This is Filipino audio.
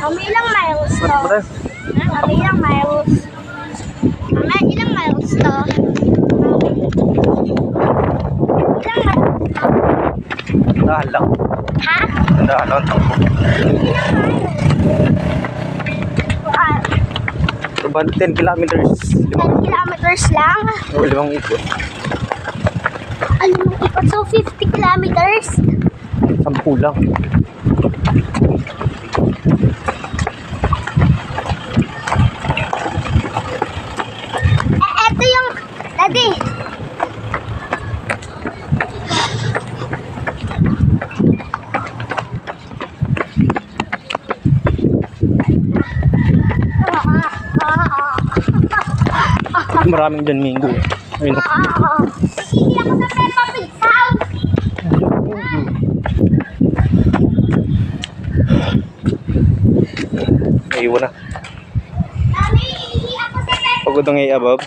Ilang miles to? Pre, Ilang miles? Ilang miles to? Ilang miles to? dahan lang. Ha? Dahan lang. About 10 kilometers. 10 kilometers lang? O 5 ikot. Alam mo, ikot. So, 50 kilometers? 10 lang. Eto yung, daddy. Maraming dyan minggo. Ayun. Hindi ako sa Peppa Pig house. Ayun na. Daddy, hindi ako sa Peppa Pagod ang above.